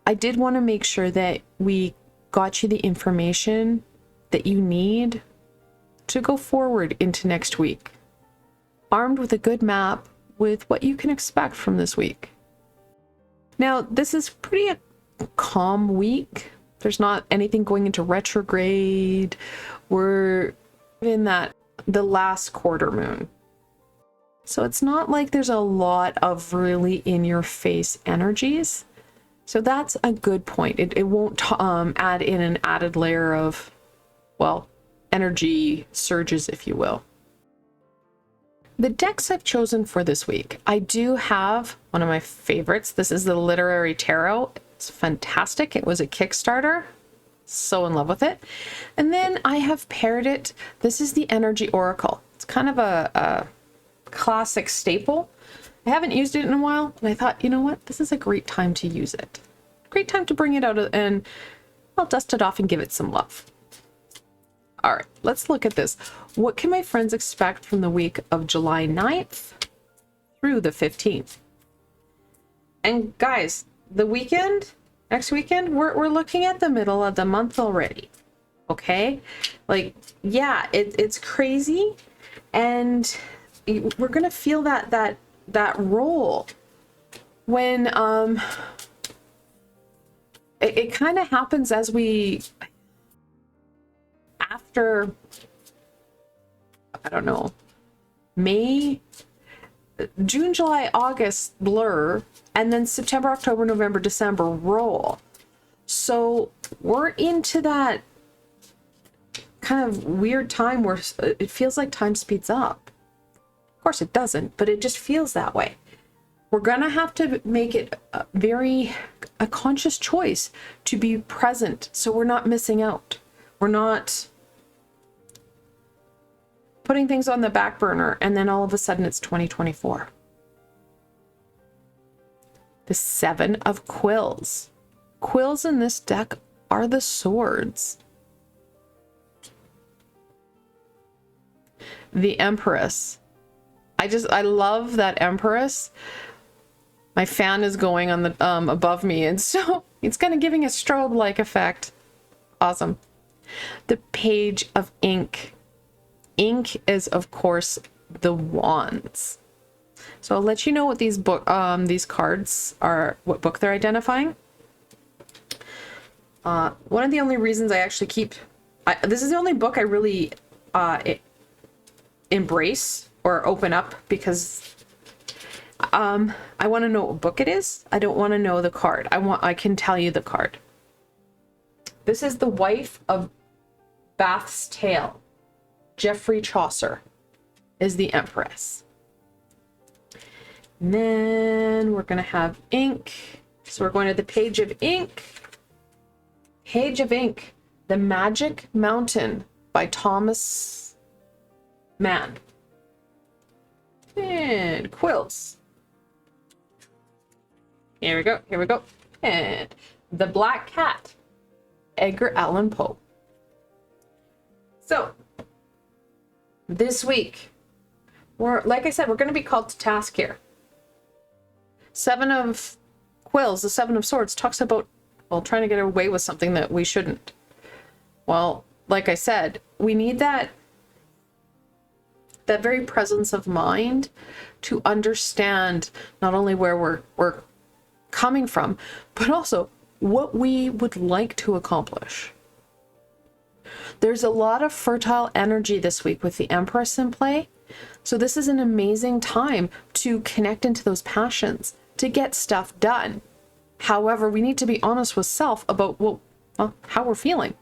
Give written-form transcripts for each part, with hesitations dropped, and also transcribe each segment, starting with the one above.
I did want to make sure that we got you the information that you need to go forward into next week, armed with a good map with what you can expect from this week. Now, this is pretty a calm week. There's not anything going into retrograde. We're in the last quarter moon. So it's not like there's a lot of really in your face energies. So that's a good point. It won't add in an added layer of, well, energy surges, if you will. The decks I've chosen for this week, I do have one of my favorites. This is the Literary Tarot. It's fantastic. It was a Kickstarter. So in love with it. And then I have paired it. This is the Energy Oracle. It's kind of a classic staple. I haven't used it in a while, and I thought, you know what? This is a great time to use it. Great time to bring it out and I'll dust it off and give it some love. All right, let's look at this. What can my friends expect from the week of July 9th through the 15th? And guys, the weekend, next weekend, we're looking at the middle of the month already. Okay? Like, yeah, it's crazy. And we're going to feel that roll when it kind of happens as we, after, I don't know, May, June, July, August blur, and then September, October, November, December roll. So we're into that kind of weird time where it feels like time speeds up. Of course it doesn't, but it just feels that way. We're gonna have to make it a conscious choice to be present, so we're not missing out. We're not putting things on the back burner and then all of a sudden it's 2024. The Seven of Quills. Quills in this deck are the swords. The Empress. I love that Empress. My fan is going on the above me, and so it's kind of giving a strobe-like effect. Awesome. The Page of Ink. Ink is, of course, the wands. So I'll let you know what these cards are, what book they're identifying. One of the only reasons I actually this is the only book I really embrace or open up, because I want to know what book it is. I don't want to know the card. I can tell you the card. This is The Wife of Bath's Tale. Geoffrey Chaucer is the Empress. And then we're going to have ink. So we're going to the Page of Ink. Page of Ink, The Magic Mountain by Thomas Mann. And quills. Here we go, here we go. And The Black Cat, Edgar Allan Poe. So, this week, like I said, we're going to be called to task here. Seven of Quills, the Seven of Swords, talks about, well, trying to get away with something that we shouldn't. Well, like I said, we need that very presence of mind to understand not only where we're coming from, but also what we would like to accomplish. There's a lot of fertile energy this week with the Empress in play. So this is an amazing time to connect into those passions, to get stuff done. However, we need to be honest with self about how we're feeling.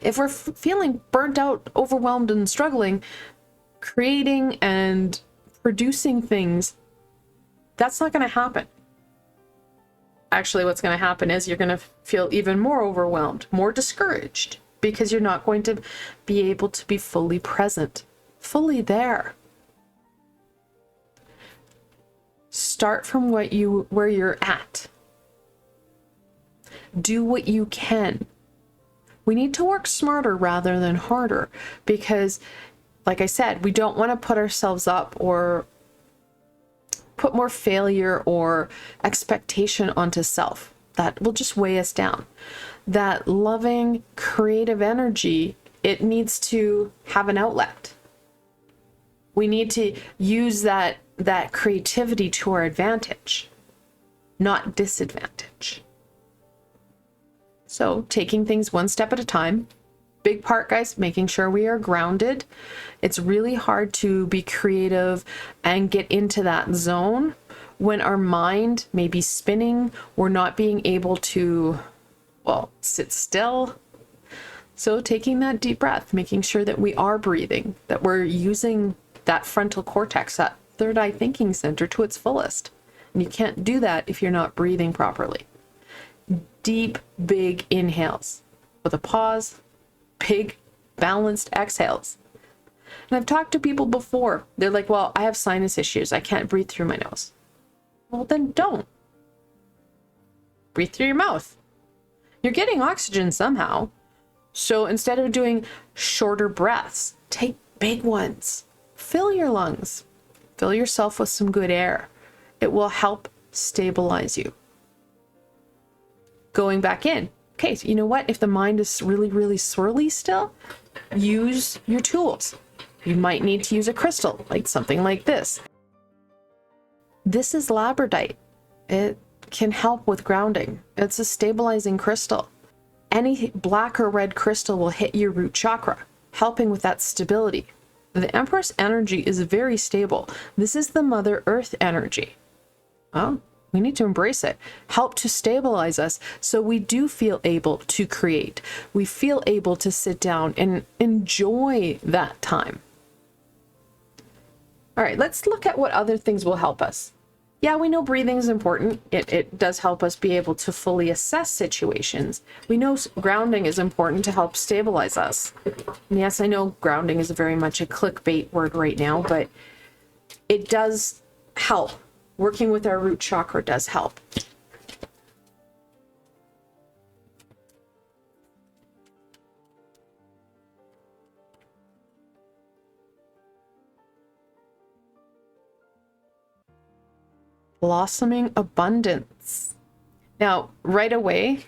If we're feeling burnt out, overwhelmed, and struggling, creating and producing things, that's not going to happen. Actually, what's going to happen is you're going to feel even more overwhelmed, more discouraged, because you're not going to be able to be fully present, fully there. Start from where you're at. Do what you can. We need to work smarter rather than harder, because like I said, we don't want to put ourselves up or put more failure or expectation onto self. that will just weigh us down. That loving, creative energy, it needs to have an outlet. We need to use that creativity to our advantage, not disadvantage. So taking things one step at a time. Big part, guys, making sure we are grounded. It's really hard to be creative and get into that zone when our mind may be spinning. We're not being able to, well, sit still. So taking that deep breath, making sure that we are breathing, that we're using that frontal cortex, that third eye thinking center, to its fullest. And you can't do that if you're not breathing properly. Deep, big inhales with a pause, big, balanced exhales. And I've talked to people before. They're like, well, I have sinus issues. I can't breathe through my nose. Well, then don't. Breathe through your mouth. You're getting oxygen somehow. So instead of doing shorter breaths, take big ones. Fill your lungs. Fill yourself with some good air. It will help stabilize you. Going back in. Okay, so you know what? If the mind is really, really swirly still, use your tools. You might need to use a crystal, like something like this. This is labradorite. It can help with grounding. It's a stabilizing crystal. Any black or red crystal will hit your root chakra, helping with that stability. The Empress energy is very stable. This is the Mother Earth energy. Well, we need to embrace it. Help to stabilize us so we do feel able to create. We feel able to sit down and enjoy that time. All right, let's look at what other things will help us. Yeah, we know breathing is important. It does help us be able to fully assess situations. We know grounding is important to help stabilize us. And yes, I know grounding is very much a clickbait word right now, but it does help. Working with our root chakra does help. Blossoming abundance. Now, right away,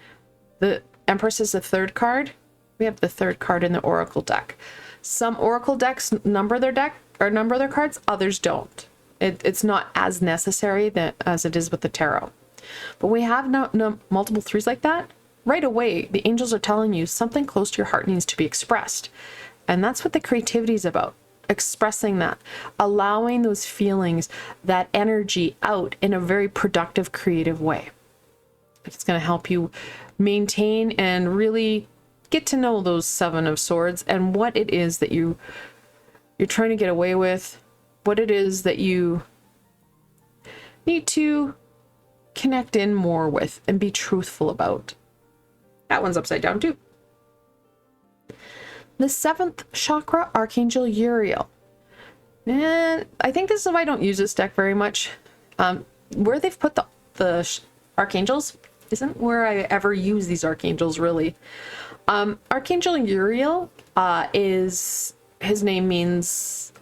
the Empress is the third card. We have the third card in the Oracle deck. Some Oracle decks number their cards, others don't. It's not as necessary as it is with the tarot. But we have multiple threes like that. Right away, the angels are telling you something close to your heart needs to be expressed. And that's what the creativity is about. Expressing that, allowing those feelings, that energy out in a very productive, creative way. It's going to help you maintain and really get to know those Seven of Swords and what it is that you're trying to get away with, what it is that you need to connect in more with and be truthful about. That one's upside down too. The seventh chakra, Archangel Uriel. And I think this is why I don't use this deck very much. Where they've put the archangels isn't where I ever use these archangels, really. Archangel Uriel his name means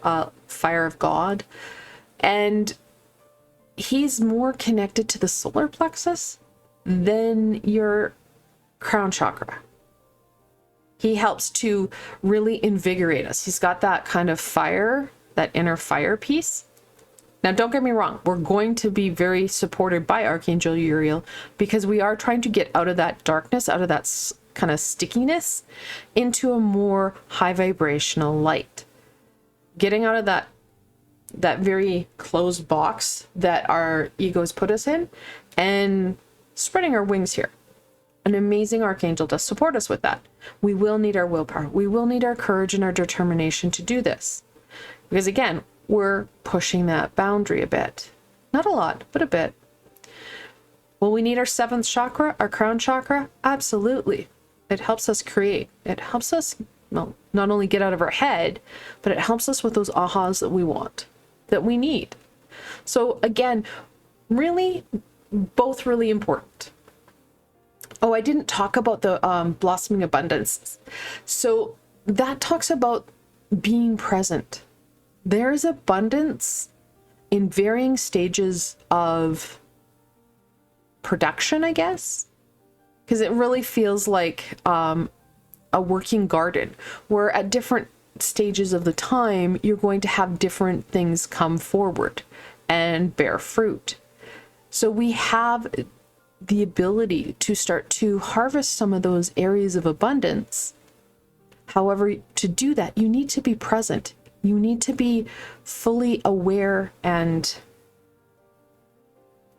fire of God. And he's more connected to the solar plexus than your crown chakra. He helps to really invigorate us. He's got that kind of fire, that inner fire piece. Now, don't get me wrong. We're going to be very supported by Archangel Uriel because we are trying to get out of that darkness, out of that kind of stickiness into a more high vibrational light. Getting out of that very closed box that our egos put us in and spreading our wings here. An amazing archangel does support us with that. We will need our willpower. We will need our courage and our determination to do this. Because again, we're pushing that boundary a bit. Not a lot, but a bit. Will we need our seventh chakra, our crown chakra? Absolutely. It helps us create. It helps us, well, not only get out of our head, but it helps us with those ahas that we want, that we need. So again, really, both really important. Oh, I didn't talk about the blossoming abundance. So that talks about being present. There's abundance in varying stages of production, I guess. because it really feels like a working garden, where at different stages of the time, you're going to have different things come forward and bear fruit. So we have the ability to start to harvest some of those areas of abundance. However, to do that, you need to be present. You need to be fully aware and,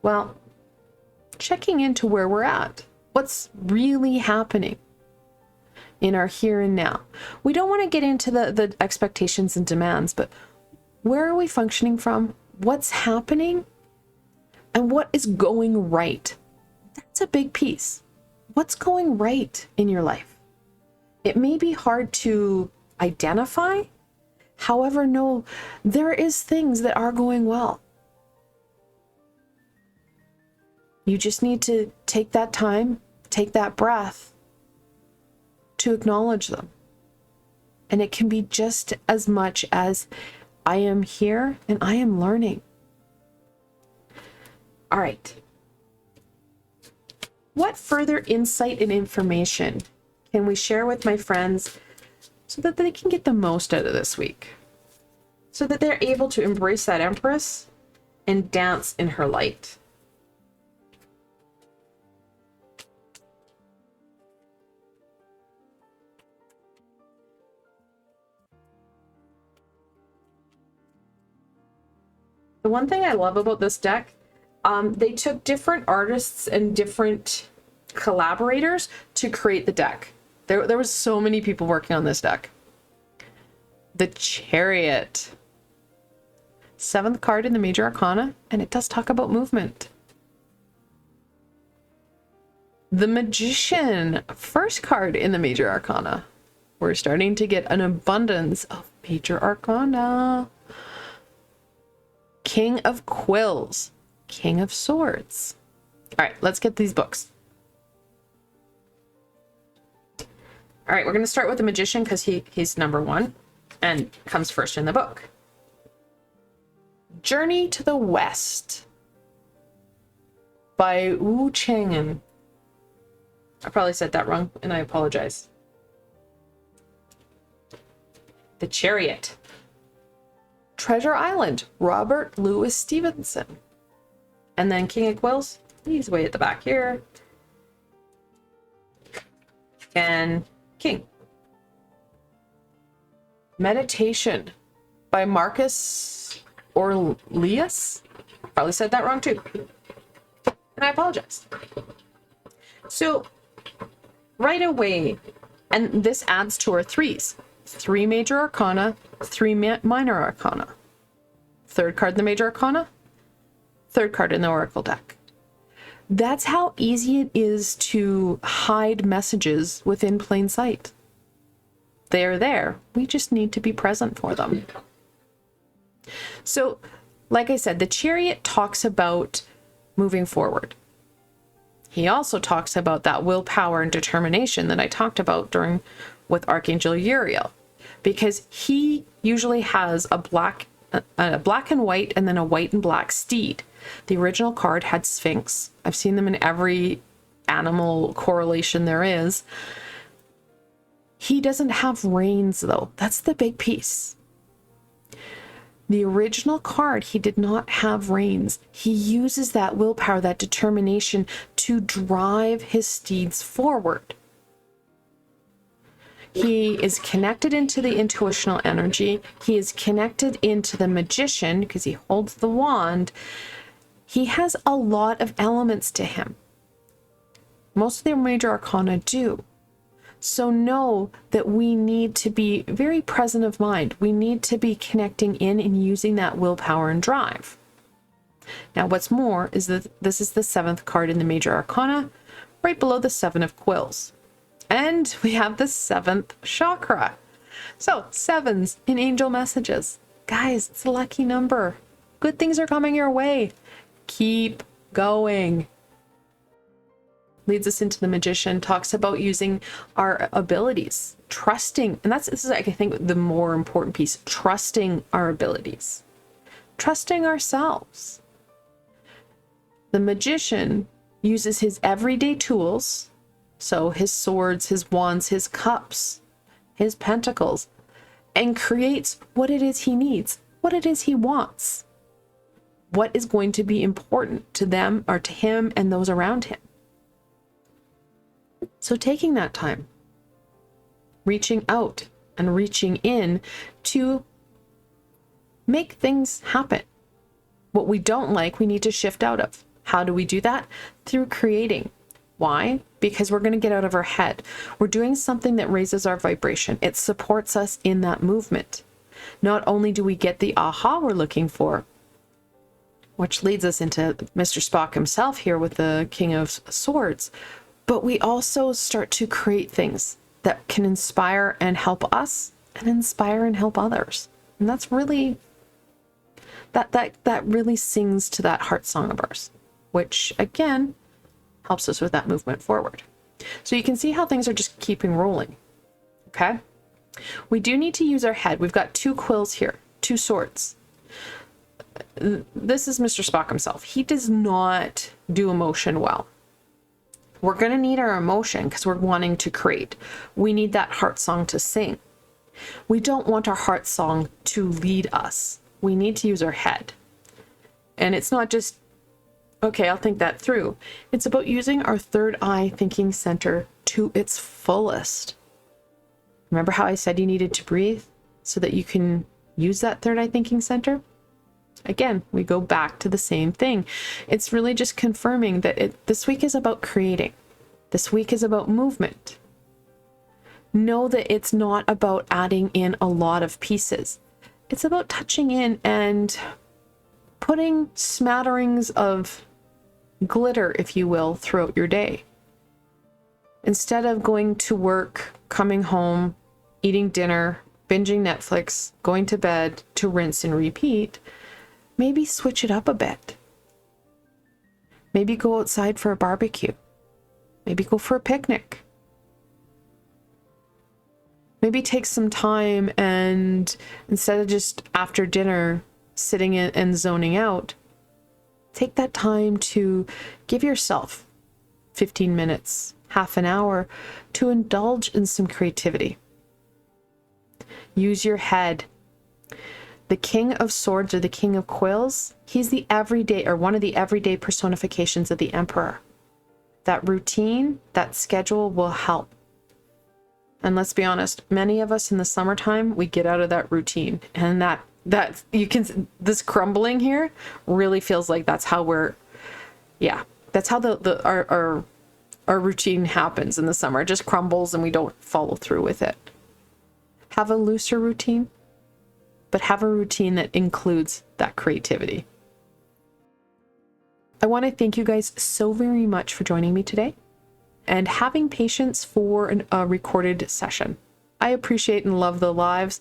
well, checking into where we're at. What's really happening in our here and now. We don't want to get into the expectations and demands, but where are we functioning from? What's happening? And what is going right? That's a big piece. What's going right in your life? It may be hard to identify. However, no, there is things that are going well. You just need to take that time, take that breath to acknowledge them. And it can be just as much as I am here and I am learning. All right. What further insight and information can we share with my friends so that they can get the most out of this week? So that they're able to embrace that Empress and dance in her light. The one thing I love about this deck, they took different artists and different collaborators to create the deck. There was so many people working on this deck. The Chariot. 7th card in the Major Arcana, and it does talk about movement. The Magician. 1st card in the Major Arcana. We're starting to get an abundance of Major Arcana. King of Quills, King of Swords. All right, let's get these books. All right, we're going to start with the Magician because he's number 1 and comes first in the book. Journey to the West by Wu Chang'an. I probably said that wrong, and I apologize. The Chariot. Treasure Island, Robert Louis Stevenson. And then King of Quills, he's way at the back here. And King. Meditation by Marcus Aurelius. Probably said that wrong too. And I apologize. So right away, and this adds to our threes. 3 Major Arcana, 3 Minor Arcana. 3rd card in the Major Arcana, 3rd card in the Oracle deck. That's how easy it is to hide messages within plain sight. They're there. We just need to be present for them. So, like I said, the Chariot talks about moving forward. He also talks about that willpower and determination that I talked about with Archangel Uriel, because he usually has a black and white and then a white and black steed. The original card had Sphinx. I've seen them in every animal correlation there is. He doesn't have reins though. That's the big piece. The original card, he did not have reins. He uses that willpower, that determination to drive his steeds forward. He is connected into the intuitional energy. He is connected into the Magician because he holds the wand. He has a lot of elements to him. Most of the Major Arcana do. So know that we need to be very present of mind. We need to be connecting in and using that willpower and drive. Now, what's more is that this is the 7th card in the Major Arcana, right below the 7 of Quills. And we have the 7th chakra. So 7s in angel messages. Guys, it's a lucky number. Good things are coming your way. Keep going. Leads us into the Magician, talks about using our abilities, trusting, and this is, I think, the more important piece, trusting our abilities, trusting ourselves. The Magician uses his everyday tools So his swords, his wands, his cups, his pentacles, and creates what it is he needs, what it is he wants, what is going to be important to them or to him and those around him. So taking that time, reaching out and reaching in to make things happen. What we don't like, we need to shift out of. How do we do that? Through creating. Why? Because we're going to get out of our head. We're doing something that raises our vibration. It supports us in that movement. Not only do we get the aha we're looking for, which leads us into Mr. Spock himself here with the King of Swords, but we also start to create things that can inspire and help us and inspire and help others. And that's really, that really sings to that heart song of ours, which again, helps us with that movement forward. So you can see how things are just keeping rolling. Okay. We do need to use our head. We've got 2 quills here, 2 swords. This is Mr. Spock himself. He does not do emotion well. We're going to need our emotion because we're wanting to create. We need that heart song to sing. We don't want our heart song to lead us. We need to use our head. And it's not just, okay, I'll think that through. It's about using our third eye thinking center to its fullest. Remember how I said you needed to breathe so that you can use that third eye thinking center? Again, we go back to the same thing. It's really just confirming that this week is about creating. This week is about movement. Know that it's not about adding in a lot of pieces. It's about touching in and putting smatterings of glitter, if you will, throughout your day. Instead of going to work, coming home, eating dinner, binging Netflix, going to bed to rinse and repeat, maybe switch it up a bit. Maybe go outside for a barbecue. Maybe go for a picnic. Maybe take some time and instead of just after dinner sitting in and zoning out, take that time to give yourself 15 minutes, half an hour to indulge in some creativity. Use your head. The King of Swords or the King of Quills, he's the everyday or one of the everyday personifications of the Emperor. That routine, that schedule will help. And let's be honest, many of us in the summertime, we get out of that routine, and that you can, this crumbling here really feels like that's how we're, yeah, that's how our routine happens in the summer. It just crumbles and we don't follow through with it. Have a looser routine, but have a routine that includes that creativity. I want to thank you guys so very much for joining me today and having patience for a recorded session. I appreciate and love the lives.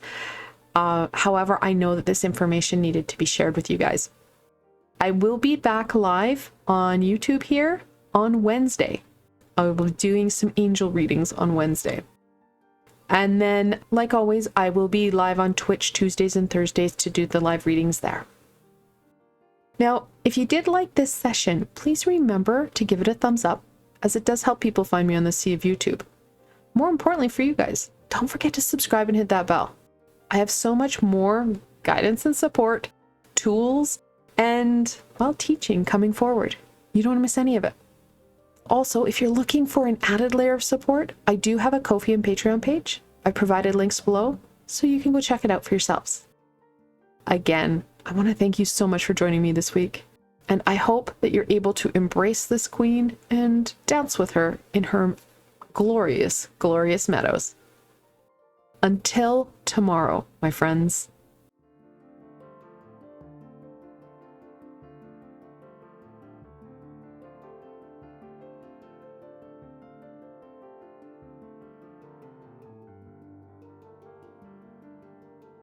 However, I know that this information needed to be shared with you guys. I will be back live on YouTube here on Wednesday. I will be doing some angel readings on Wednesday. And then, like always, I will be live on Twitch Tuesdays and Thursdays to do the live readings there. Now, if you did like this session, please remember to give it a thumbs up, as it does help people find me on the sea of YouTube. More importantly for you guys, don't forget to subscribe and hit that bell. I have so much more guidance and support, tools, and, well, teaching coming forward. You don't want to miss any of it. Also, if you're looking for an added layer of support, I do have a Ko-fi and Patreon page. I provided links below, so you can go check it out for yourselves. Again, I want to thank you so much for joining me this week, and I hope that you're able to embrace this queen and dance with her in her glorious, glorious meadows. Until tomorrow, my friends.